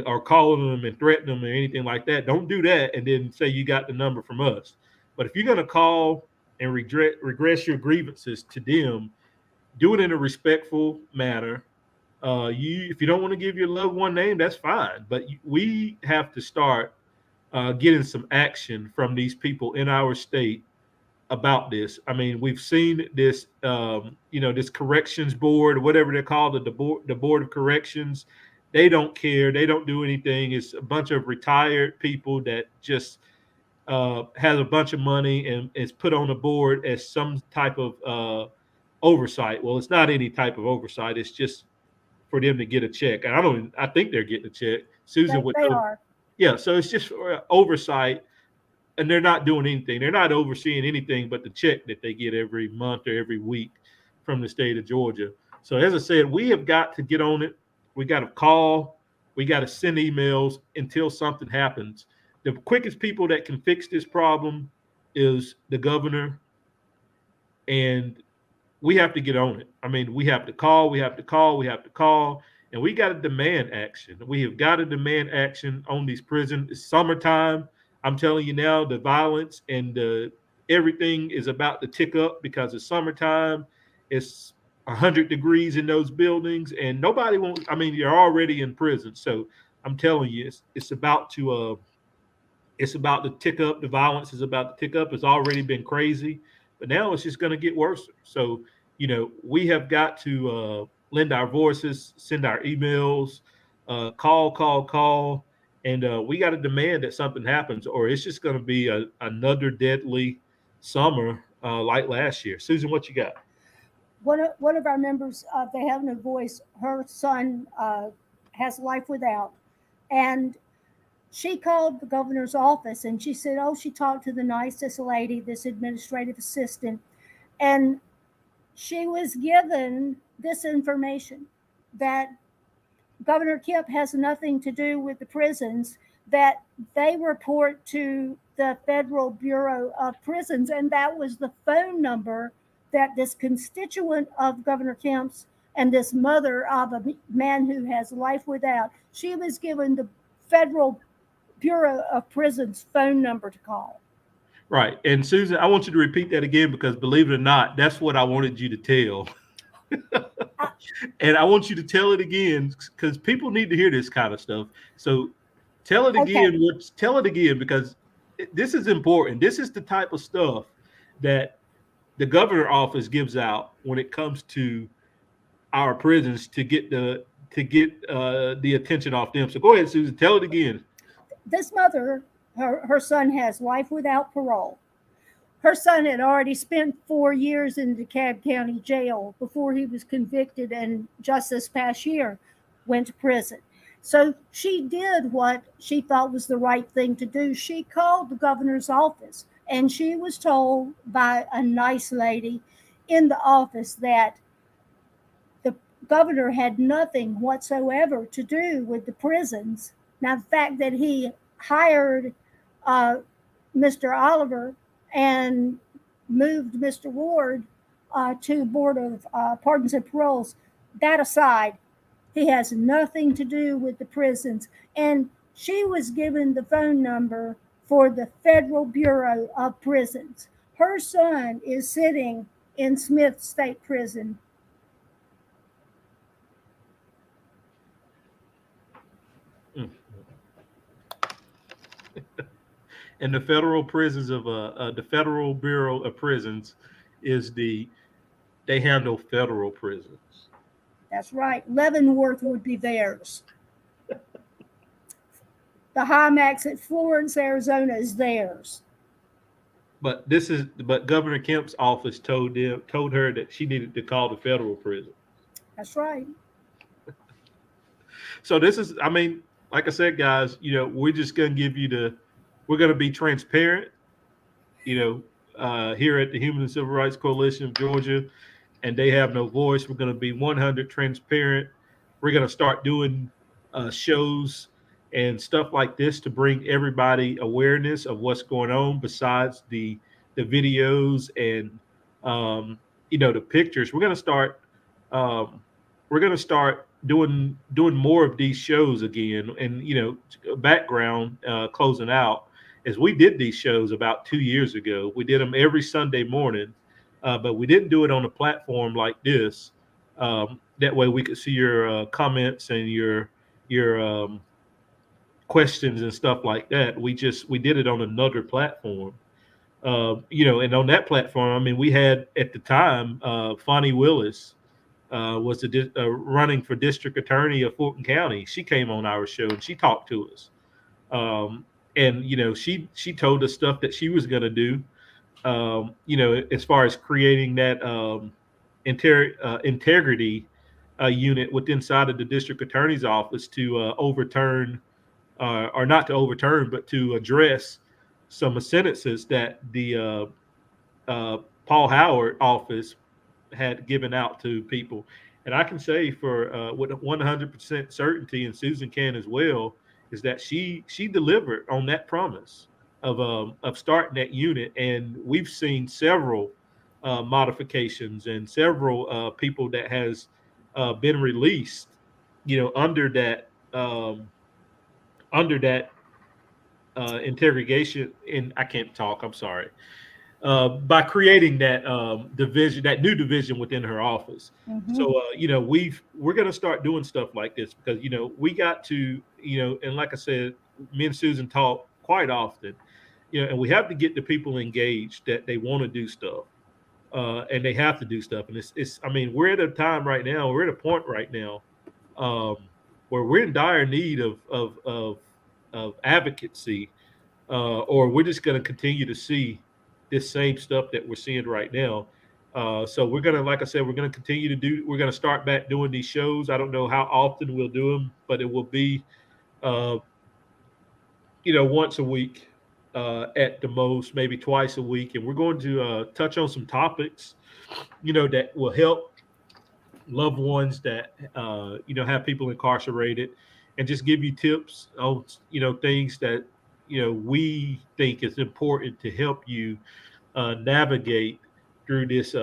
or calling them and threatening them or anything like that. Don't do that and then say you got the number from us. But if you're going to call and regress your grievances to them, do it in a respectful manner. If you don't want to give your loved one name, that's fine. But we have to start getting some action from these people in our state about this. I mean, we've seen this, this corrections board, or whatever they're called, the board of corrections. They don't care. They don't do anything. It's a bunch of retired people that just has a bunch of money and is put on the board as some type of oversight. Well, it's not any type of oversight. It's just for them to get a check. And I think they're getting a check. Susan would. They are. Yeah. So it's just oversight. And they're not doing anything. They're not overseeing anything but the check that they get every month or every week from the state of Georgia. So as I said, we have got to get on it. We got to call. We got to send emails until something happens. The quickest people that can fix this problem is the governor. And we have to get on it. I mean, we have to call. We have to call. And we got to demand action. We have got to demand action on these prisons. It's summertime. I'm telling you now, the violence and everything is about to tick up because it's summertime. It's 100 degrees in those buildings, and nobody wants. I mean, you're already in prison, so I'm telling you, it's about to tick up. The violence is about to tick up. It's already been crazy, but now it's just going to get worse. So we have got to lend our voices, send our emails, call. And we got to demand that something happens, or it's just going to be another deadly summer like last year. Susan, what you got? One of our members, They Have No Voice, her son has life without. And she called the governor's office and she said, she talked to the nicest lady, this administrative assistant. And she was given this information that Governor Kemp has nothing to do with the prisons, that they report to the Federal Bureau of Prisons. And that was the phone number that this constituent of Governor Kemp's and this mother of a man who has life without, she was given the Federal Bureau of Prisons phone number to call. Right. And Susan, I want you to repeat that again, because believe it or not, that's what I wanted you to tell. And I want you to tell it again, because people need to hear this kind of stuff. So tell it again. Okay. Tell it again, because this is important. This is the type of stuff that the governor office gives out when it comes to our prisons to get the attention off them. So go ahead, Susan, tell it again. This mother, her son has life without parole. Her son had already spent 4 years in DeKalb County Jail before he was convicted, and just this past year went to prison. So she did what she thought was the right thing to do. She called the governor's office, and she was told by a nice lady in the office that the governor had nothing whatsoever to do with the prisons. Now, the fact that he hired Mr. Oliver and moved Mr. Ward to Board of Pardons and Paroles, that aside, he has nothing to do with the prisons. And she was given the phone number for the Federal Bureau of Prisons. Her son is sitting in Smith State Prison. And the federal prisons of the Federal Bureau of Prisons they handle federal prisons. That's right. Leavenworth would be theirs. The Hymax at Florence, Arizona is theirs. But Governor Kemp's office told her that she needed to call the federal prison. That's right. So this is, I mean, like I said, guys, we're just going to we're going to be transparent, here at the Human and Civil Rights Coalition of Georgia, and they have no voice. We're going to be 100 transparent. We're going to start doing shows and stuff like this to bring everybody awareness of what's going on besides the videos and, the pictures. We're going to start doing more of these shows again. And, background closing out is we did these shows about 2 years ago. We did them every Sunday morning, but we didn't do it on a platform like this. That way we could see your comments and your questions and stuff like that. We did it on another platform. And on that platform, I mean, we had at the time, Fonnie Willis was running for district attorney of Fulton County. She came on our show and she talked to us. And she told us stuff that she was going to do, as far as creating that integrity unit within inside of the district attorney's office to overturn, or not to overturn, but to address some sentences that the Paul Howard office had given out to people. And I can say for with 100% certainty, and Susan can as well, is that she delivered on that promise of starting that unit. And we've seen several modifications and several people that has been released, under that interrogation. And I can't talk. I'm sorry. By creating that division, that new division within her office. Mm-hmm. So, we're going to start doing stuff like this because, we got to, and like I said, me and Susan talk quite often, and we have to get the people engaged that they want to do stuff, and they have to do stuff. And I mean, we're at a time right now, we're at a point right now where we're in dire need of advocacy, or we're just going to continue to see this same stuff that we're seeing right now. So we're going to, like I said, we're going to start back doing these shows. I don't know how often we'll do them, but it will be, once a week at the most, maybe twice a week. And we're going to touch on some topics, that will help loved ones that, have people incarcerated, and just give you tips on, things that, we think is important to help you navigate through this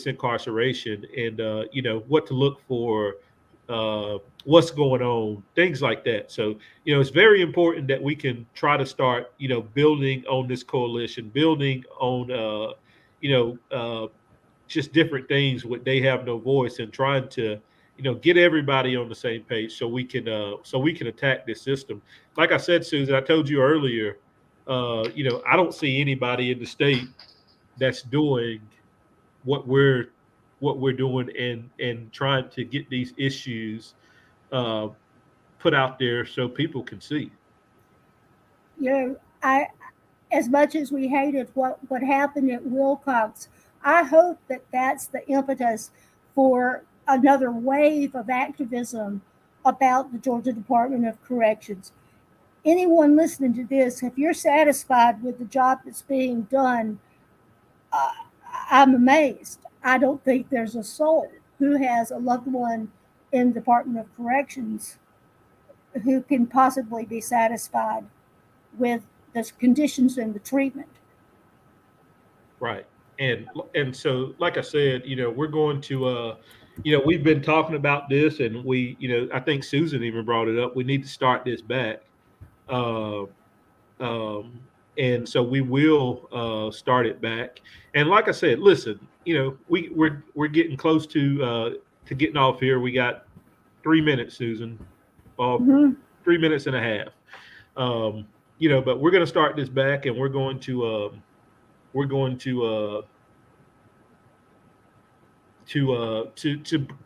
incarceration, and what to look for, what's going on, things like that. So it's very important that we can try to start building on this coalition, building on just different things where they have no voice, and trying to get everybody on the same page so we can attack this system. Like I said, Susan, I told you earlier, I don't see anybody in the state that's doing what we're doing and trying to get these issues put out there so people can see. You know, I as much as we hated what happened at Wilcox, I hope that that's the impetus for another wave of activism about the Georgia Department of Corrections. Anyone listening to this, if you're satisfied with the job that's being done, uh, I'm amazed. I don't think there's a soul who has a loved one in the Department of Corrections who can possibly be satisfied with the conditions and the treatment. Right. And so, like I said, we're going to we've been talking about this, and I think Susan even brought it up. We need to start this back. Uh, and so we will start it back. And like I said, listen, we're getting close to getting off here. We got 3 minutes, Susan, uh, Mm-hmm. 3 minutes and a half. But we're going to start this back, and we're going to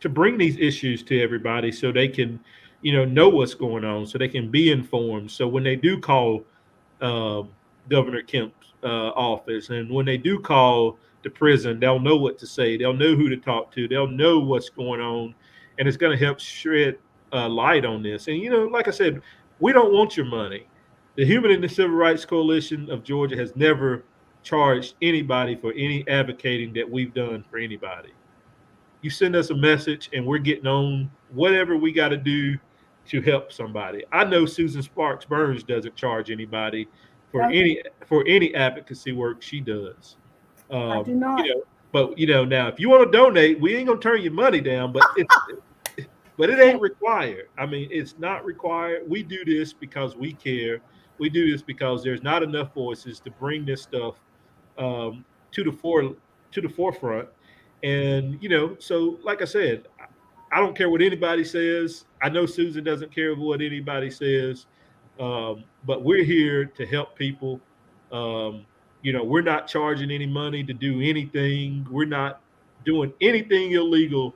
bring these issues to everybody so they can know what's going on, so they can be informed. So when they do call um, Governor Kemp's office, and when they do call the prison, they'll know what to say. They'll know who to talk to. They'll know what's going on, and it's going to help shed light on this. And like I said, we don't want your money. The Human and the Civil Rights Coalition of Georgia has never charged anybody for any advocating that we've done for anybody. You send us a message, and we're getting on whatever we got to do to help somebody. I know Susan Sparks Burns doesn't charge anybody for No, any advocacy work she does. I do Um, you not. know, but now if you want to donate, we ain't gonna turn your money down, but it ain't required. I mean, it's not required. We do this because we care. We do this because there's not enough voices to bring this stuff to the forefront. And so like I said, I don't care what anybody says. I know Susan doesn't care what anybody says, but we're here to help people. We're not charging any money to do anything. We're not doing anything illegal.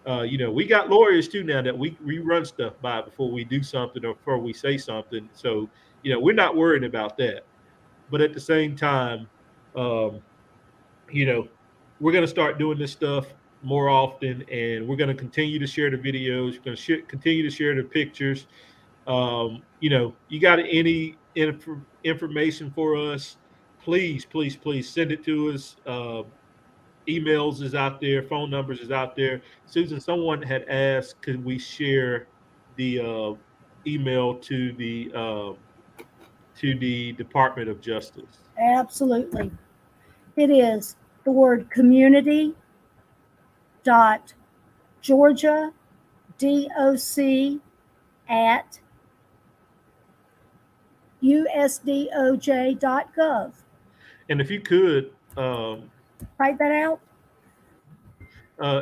We got lawyers too now that we run stuff by before we do something or before we say something. So we're not worried about that. But at the same time, um, you know, we're going to start doing this stuff more often, and we're going to continue to share the videos. We're going to continue to share the pictures. You got any information for us? Please, please, please send it to us. Emails is out there, phone numbers is out there. Susan, someone had asked, could we share the email to the Department of Justice? Absolutely. It is the word community dot Georgia DOC at usdoj.gov. And Write that out.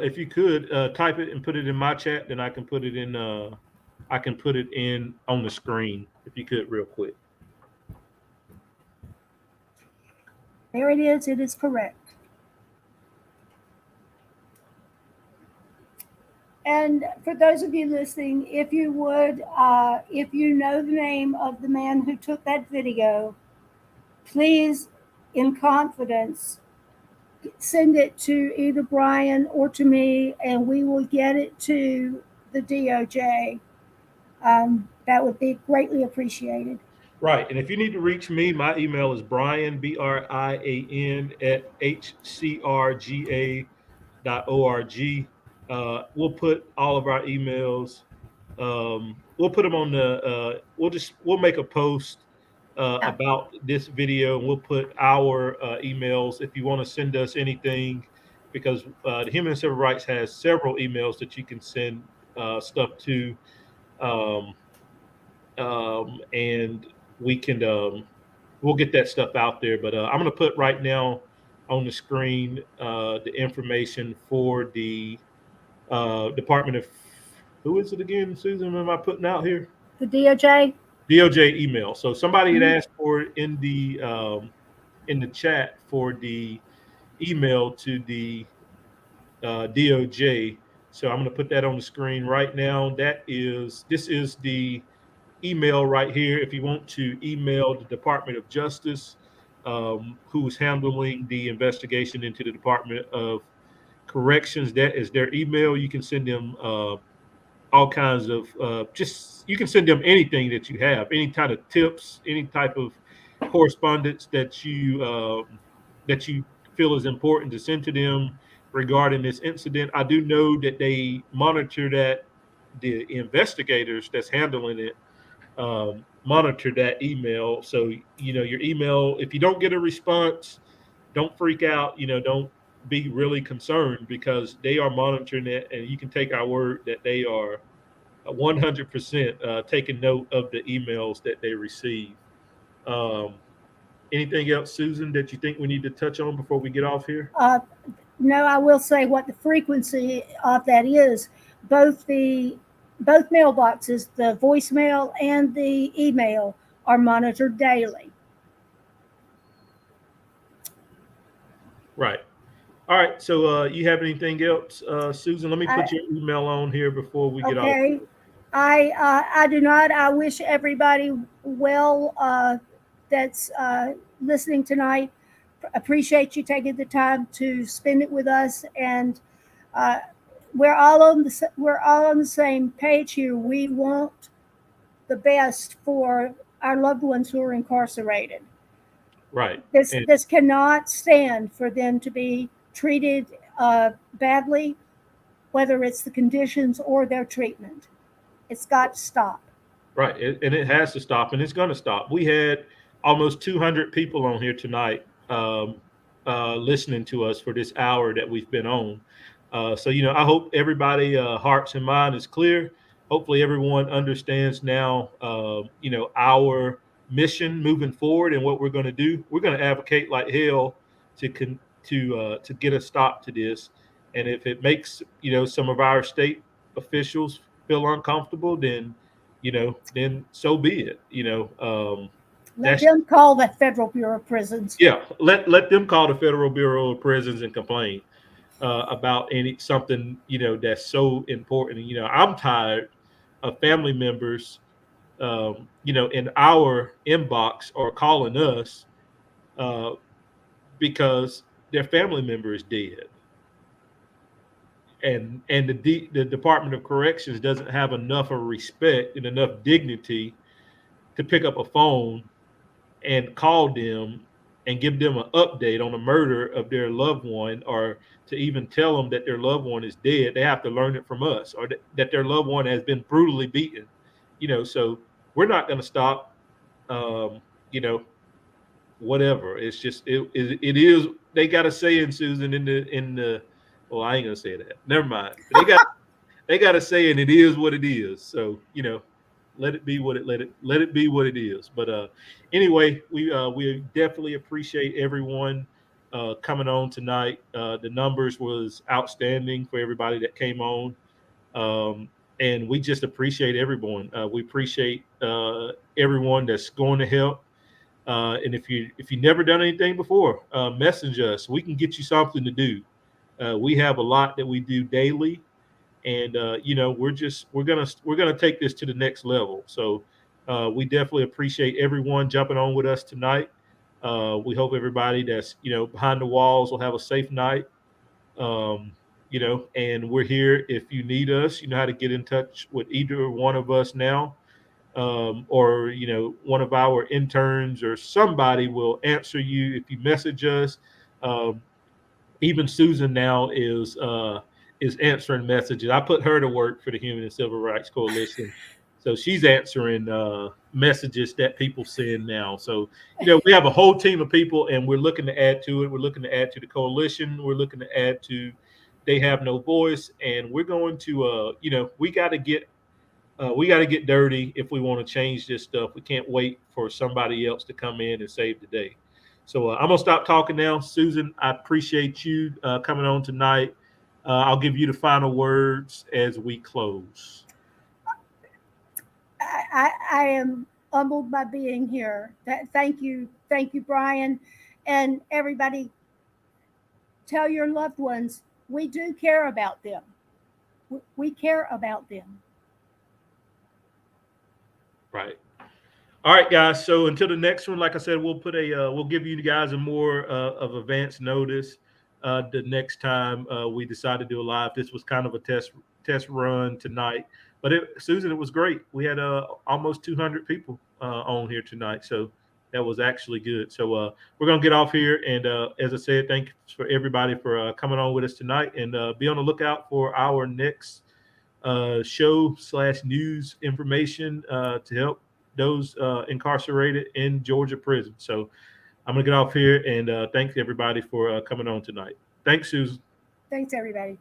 if you could type it and put it in my chat, then I can put it in. I can put it in on the screen if you could, real quick. There it is. It is correct. And for those of you listening, if you would, if you know the name of the man who took that video, please, in confidence, send it to either Brian or to me, and we will get it to the DOJ. That would be greatly appreciated. Right. And if you need to reach me, my email is Brian, BRIAN, at hcrga.org. We'll put all of our emails. We'll put them on we'll make a post about this video, and we'll put our emails if you want to send us anything, because the Human and Civil Rights has several emails that you can send stuff to. Um, and we'll get that stuff out there. But I'm going to put right now on the screen the information for the Department of, who is it again, Susan? Am I putting out here? The DOJ. DOJ email. So somebody had asked for it in the chat for the email to the DOJ. So I'm going to put that on the screen right now. This is the email right here. If you want to email the Department of Justice, who's handling the investigation into the Department of Corrections, that is their email. You can send them all kinds of you can send them anything that you have, any kind of tips, any type of correspondence that you feel is important to send to them regarding this incident. I do know that they monitor that the investigators that's handling it monitor that email. So your email, if you don't get a response, don't freak out. Don't be really concerned because they are monitoring it, and you can take our word that they are 100% taking note of the emails that they receive. Um, Anything else, Susan, that you think we need to touch on before we get off here? No, I will say what the frequency of that is. Both mailboxes, the voicemail and the email, are monitored daily. Right. All right. So you have anything else, Susan? Let me put your email on here before we get off. Okay. I do not. I wish everybody well that's listening tonight. Appreciate you taking the time to spend it with us, and we're all on the same page here. We want the best for our loved ones who are incarcerated. Right. This cannot stand for them to be treated badly, whether it's the conditions or their treatment. It's got to stop. Right. And it has to stop, and it's going to stop. We had almost 200 people on here tonight listening to us for this hour that we've been on. So, I hope everybody hearts and mind is clear. Hopefully everyone understands now, our mission moving forward and what we're going to do. We're going to advocate like hell to get a stop to this. And if it makes, some of our state officials feel uncomfortable, then so be it. Let them call the Federal Bureau of Prisons. Yeah, let them call the Federal Bureau of Prisons and complain about something that's so important. I'm tired of family members, in our inbox or calling us uh, because their family member is dead, and the Department of Corrections doesn't have enough of respect and enough dignity to pick up a phone and call them and give them an update on the murder of their loved one, or to even tell them that their loved one is dead. They have to learn it from us, or that their loved one has been brutally beaten. So we're not going to stop. Um, Whatever. It's just it is. They got a saying, Susan, in the. Well, I ain't gonna say that. Never mind. They got a saying. It is what it is. So let it be what let it be what it is. But anyway, we definitely appreciate everyone coming on tonight. The numbers was outstanding for everybody that came on, and we just appreciate everyone. We appreciate everyone that's going to help. And if you never done anything before, message us. We can get you something to do. We have a lot that we do daily, and we're gonna take this to the next level. So we definitely appreciate everyone jumping on with us tonight. We hope everybody that's behind the walls will have a safe night. Um, and we're here if you need us. You know how to get in touch with either one of us now, or one of our interns or somebody will answer you if you message us. Um, Even Susan now is answering messages. I put her to work for the Human and Civil Rights Coalition, so she's answering messages that people send now. So we have a whole team of people, and we're looking to add to it. We're looking to add to the coalition. We're looking to add to They Have No Voice, and we're going to we got to get dirty if we want to change this stuff. We can't wait for somebody else to come in and save the day. So I'm gonna stop talking now, Susan. I appreciate you coming on tonight. I'll give you the final words as we close. I am humbled by being here. Thank you, Brian, and everybody. Tell your loved ones we do care about them. We care about them. Right. All right, guys. So until the next one, like I said, we'll give you guys a more of advance notice the next time we decide to do a live. This was kind of a test run tonight, but Susan, it was great. We had almost 200 people on here tonight, so that was actually good. So we're gonna get off here, and as I said, thanks for everybody for coming on with us tonight, and be on the lookout for our next show/news information to help those incarcerated in Georgia prison. So I'm going to get off here, and thanks everybody for coming on tonight. Thanks, Susan. Thanks, everybody.